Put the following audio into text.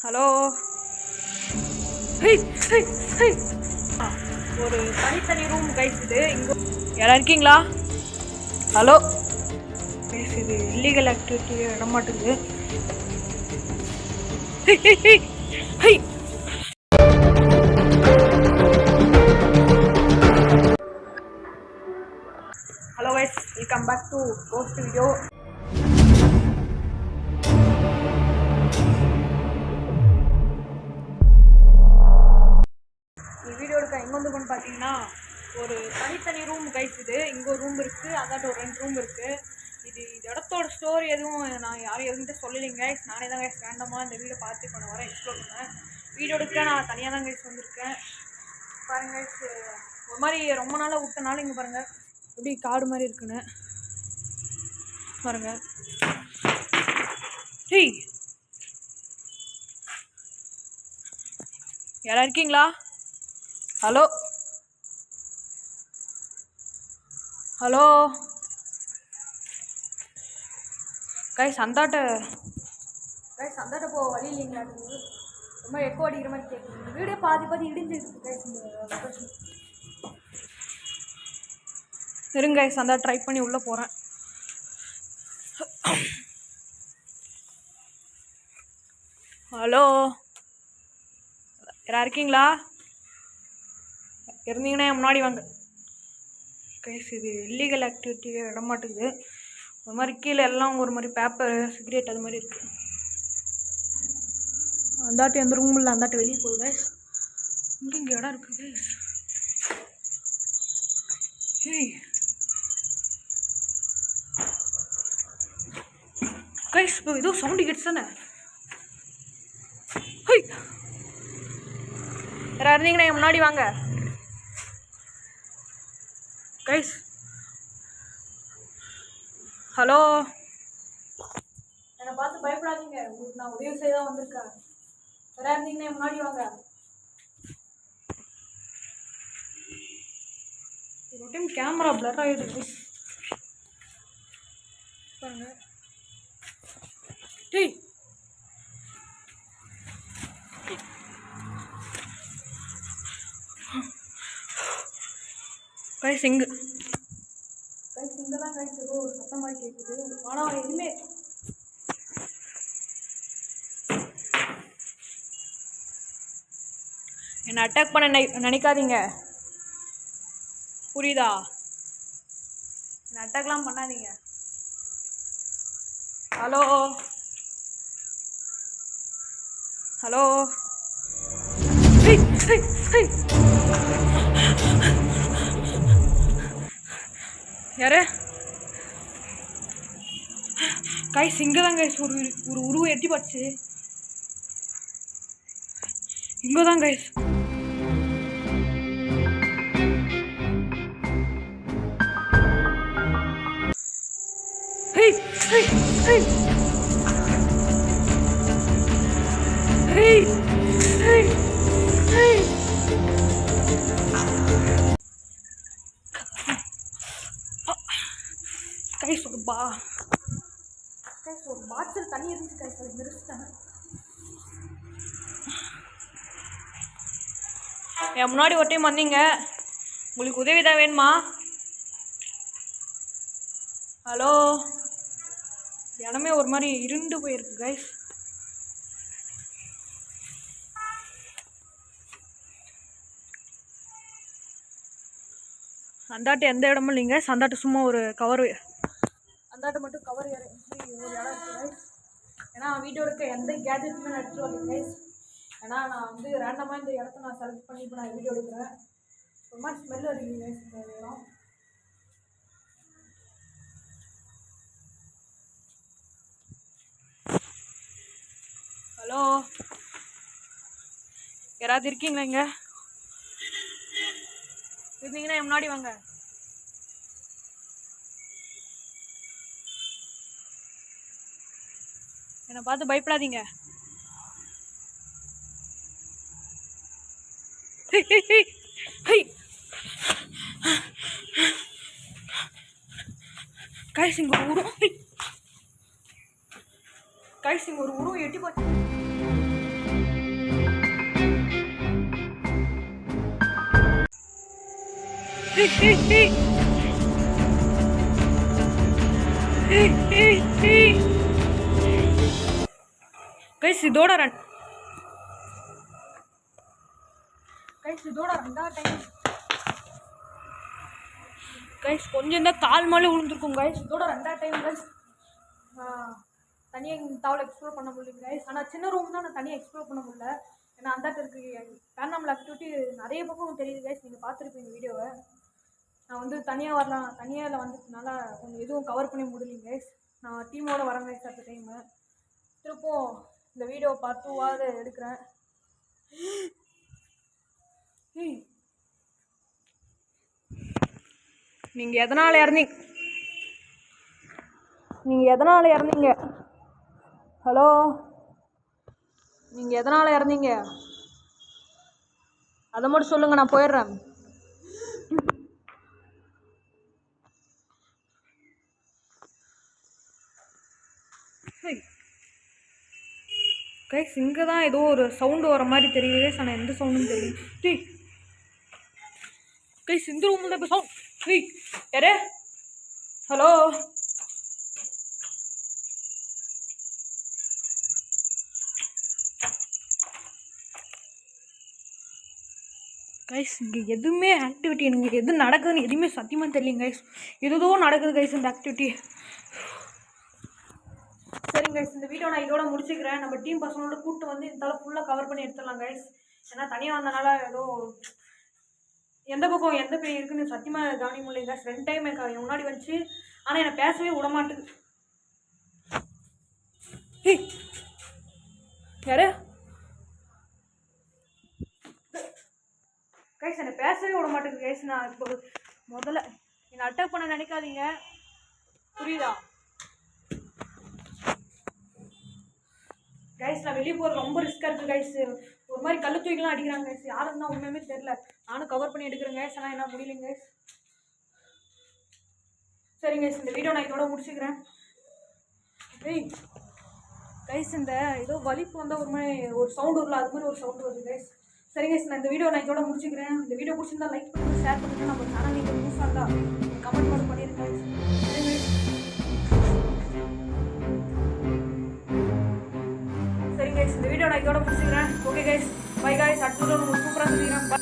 Hello. ஒரு தனித்தனி room guys. இது இங்கே யாரா இருக்கீங்களா? ஹலோ கைஸ், இது இல்லீகல் ஆக்டிவிட்டி விட மாட்டேங்குது. Hello guys, welcome back to ghost video. Video எடுக்க எங்கே வந்துருக்குன்னு பார்த்தீங்கன்னா, ஒரு தனித்தனி ரூம் கைஸ். இது இங்கே ஒரு ரூம் இருக்குது, அதாட்ட ஒரு 2 ரூம் இருக்குது. இது இடத்தோட ஸ்டோரி எதுவும் நான் யாரும் எதுக்கிட்ட சொல்லலைங்க கைஸ். நானே தான் கைஸ் ரேண்டமாக இந்த வீடியோ பார்த்து இப்போ நான் வரேன் எக்ஸ்ப்ளோர் பண்ணேன். வீடியோ எடுக்க நான் தனியாக தான் கைஸ் வந்திருக்கேன். பாருங்க கைஸ், ஒரு மாதிரி ரொம்ப நாளாக விட்டனால இங்கே பாருங்கள் எப்படி காடு மாதிரி இருக்குன்னு பாருங்க. ஹேய், யாரா இருக்கீங்களா? ஹலோ ஹலோ கைஸ், அந்தாட்ட போக வழி இல்லைங்களா? ரொம்ப எக்கோ அடிக்கிற மாதிரி கேட்குது. வீடியோ பாதி இடிஞ்சிருக்கு கைஸ். இந்த இருங்க கைஸ், அந்த ட்ரை பண்ணி உள்ளே போகிறேன். ஹலோ, யாரா இருக்கீங்களா? இருந்தீங்கன்னா முன்னாடி வாங்க கைஸ். இது இல்லீகல் ஆக்டிவிட்டி விட மாட்டேங்குது. ஒரு மாதிரி கீழே எல்லாம் ஒரு மாதிரி பேப்பர், சிகரெட் அது மாதிரி இருக்குது. அந்தாட்டி எந்த ரூம் இல்லை, அந்தாட்டி வெளியே போகுது கைஸ். இங்கே இடம் இருக்குது கைஸ். ஹேய் கைஸ், இப்போ ஏதோ சவுண்டு கேட்ஸ் தானே. ஹேய், யாரா இருந்தீங்கன்னா முன்னாடி வாங்க கைஸ். ஹலோ, என்னை பார்த்து பயப்படாதீங்க, உங்களுக்கு நான் உதவி செய்ய தான் வந்திருக்கேன். யாரா இருந்தீங்கன்னா முன்னாடி வாங்க. ஒரு டைம் கேமரா பிளர் ஆகிடுது பாருங்க. டேய் கைஸ், இங்கே தான் கைஸ் ஏதோ ஒரு சத்தம் மாதிரி கேட்குது. ஆனால் எதுவுமே என்னை அட்டாக் பண்ண நினைக்காதீங்க, புரியுதா? என்னை அட்டாக்லாம் பண்ணாதீங்க. ஹலோ ஹலோ யாரு கைஸ்? இங்கே தான் கைஸ் ஒரு உருவம் எட்டி பார்த்து. இங்கே தான் guys. Hey hey hey hey hey hey guys, ஒரு பாட்டில் தண்ணி இருந்துச்சு கைஸ், அது நிறுத்திட்டேன். என் முன்னாடி ஒரு டைம் வந்தீங்க, உங்களுக்கு உதவி தான் வேணுமா? ஹலோ, இடமே ஒரு மாதிரி இருண்டு போயிருக்கு கைஸ். அந்தாட்டு எந்த இடமும் இல்லைங்க. அந்தாட்டு சும்மா ஒரு கவர், அந்தாட்டு மட்டும் கவர் ஒரு இடம் இருக்குது கைஸ். ஏன்னா வீடியோ எடுக்க எந்த கேஜெட்டுமே நான் எடுத்துட்டு வரல கைஸ். ஏன்னா நான் வந்து ரேண்டமாக இந்த இடத்த நான் செலக்ட் பண்ணி இப்போ நான் வீடியோ எடுக்கிறேன். ஒரு மாதிரி ஸ்மெல் அடிக்குது கைஸ் இந்த இடம். ஹலோ, யாராவது இருக்கீங்களா? இங்கே இருந்தீங்கன்னா முன்னாடி வாங்க. என்னை பார்த்து பயப்படாதீங்க. கைஸ், இங்கே ஒரு உருவம் எட்டி பார்த்து கைஸ் இதோட ரெண்டாவது டைம் கைஸ் கொஞ்சம் தான் கால் மேலே விழுந்துருக்கும் கைஸ். இதோட ரெண்டாவது டைம் கைஸ். தனியாக டவல் எக்ஸ்ப்ளோர் பண்ண முடியல கைஸ். ஆனால் சின்ன ரூம் தான் நான் தனியாக எக்ஸ்ப்ளோர் பண்ண முடியல. ஏன்னா அந்த இருக்குது பேரநார்மல் ஆக்டிவிட்டி நிறைய பக்கம் தெரியுது கைஸ். நீங்கள் பார்த்துருப்பீங்க வீடியோவை. நான் வந்து தனியாக வரலாம், தனியாக வந்ததுனால கொஞ்சம் எதுவும் கவர் பண்ணி முடியலைங்க கைஸ். நான் டீமோடு வரேன் கைஸ் அடுத்த டைமு. திருப்பும் இந்த வீடியோ பார்ட் 2வாவது எடுக்கிறேன். நீங்கள் எதனால் இறந்தீங்க? ஹலோ, நீங்கள் எதனால் இறந்தீங்க அதை மட்டும் சொல்லுங்கள், நான் போயிடுறேன். கைஸ் இங்கே தான் ஏதோ ஒரு சவுண்டு வர மாதிரி தெரியுது கைஸ். ஆனால் எந்த சவுண்டுன்னு தெரியும். கைஸ் இந்த ரூமில் தான் இப்போ சவுண்ட். யாரு? ஹலோ, கைஸ் இங்கே எதுவுமே ஆக்டிவிட்டி எனக்கு எது நடக்குதுன்னு எதுவுமே சத்தியமாக தெரியலைங்க கைஸ். எதுதோ நடக்குது கைஸ் இந்த ஆக்டிவிட்டி. சரிங்க கைஸ், இந்த வீடியோ நான் இதோட முடிச்சுக்கிறேன். நம்ம டீம் பசங்களோட கூப்பிட்டு வந்து இந்த அளவு ஃபுல்லாக கவர் பண்ணி எடுத்துடலாம் கைஸ். ஏன்னா தனியாக வந்தனால ஏதோ எந்த பக்கம் எந்த பேர் இருக்குன்னு சத்தியமாக கவனிக்க முடியல கைஸ். 2 டைம் எனக்கு முன்னாடி வந்துச்சு. ஆனால் என்னை பேசவே விட மாட்டுது. யாரு கைஸ்? என்னை பேசவே விட மாட்டேங்குது கைஸ். நான் இப்போ முதல்ல என்னை அட்டாக் பண்ண நினைக்காதீங்க, புரியுதா கைஸ்? நான் வெளியே போகிறது ரொம்ப ரிஸ்க்காக இருக்குது கைஸ். ஒரு மாதிரி கல் தூக்கிலாம் அடிக்கிறாங்க கைஸ். யாரும் தான் உண்மையுமே தெரில. நானும் கவர் பண்ணி எடுக்கிறேன் கைஸ். ஆனால் என்ன முடியலைங்க கைஸ். சரிங்க கைஸ், இந்த வீடியோ நான் இதோட முடிச்சுக்கிறேன். கைஸ் இந்த ஏதோ வலிப்பு வந்தால் ஒரு மாதிரி ஒரு சவுண்டு வரல, அது மாதிரி ஒரு சவுண்டு வருது கைஸ். சரிங்க கைஸ், நான் இந்த வீடியோ நான் இதோட முடிச்சுக்கிறேன். இந்த வீடியோ பிடிச்சிருந்தா லைக் பண்ணுங்கள், ஷேர் பண்ணுங்கள். நம்ம சேனல் நீங்கள் யூஸ் ஆகுதா கமெண்ட் மட்டும் பண்ணியிருக்கேன் கைஸ். சரிங்க கைஸ், இந்த வீடியோ நான் இதோட முடிச்சுக்கிறேன். Okay guys, bye guys. அடுத்த வீடியோ உங்களுக்கு சூப்பராக சொல்லிக்கிறேன்.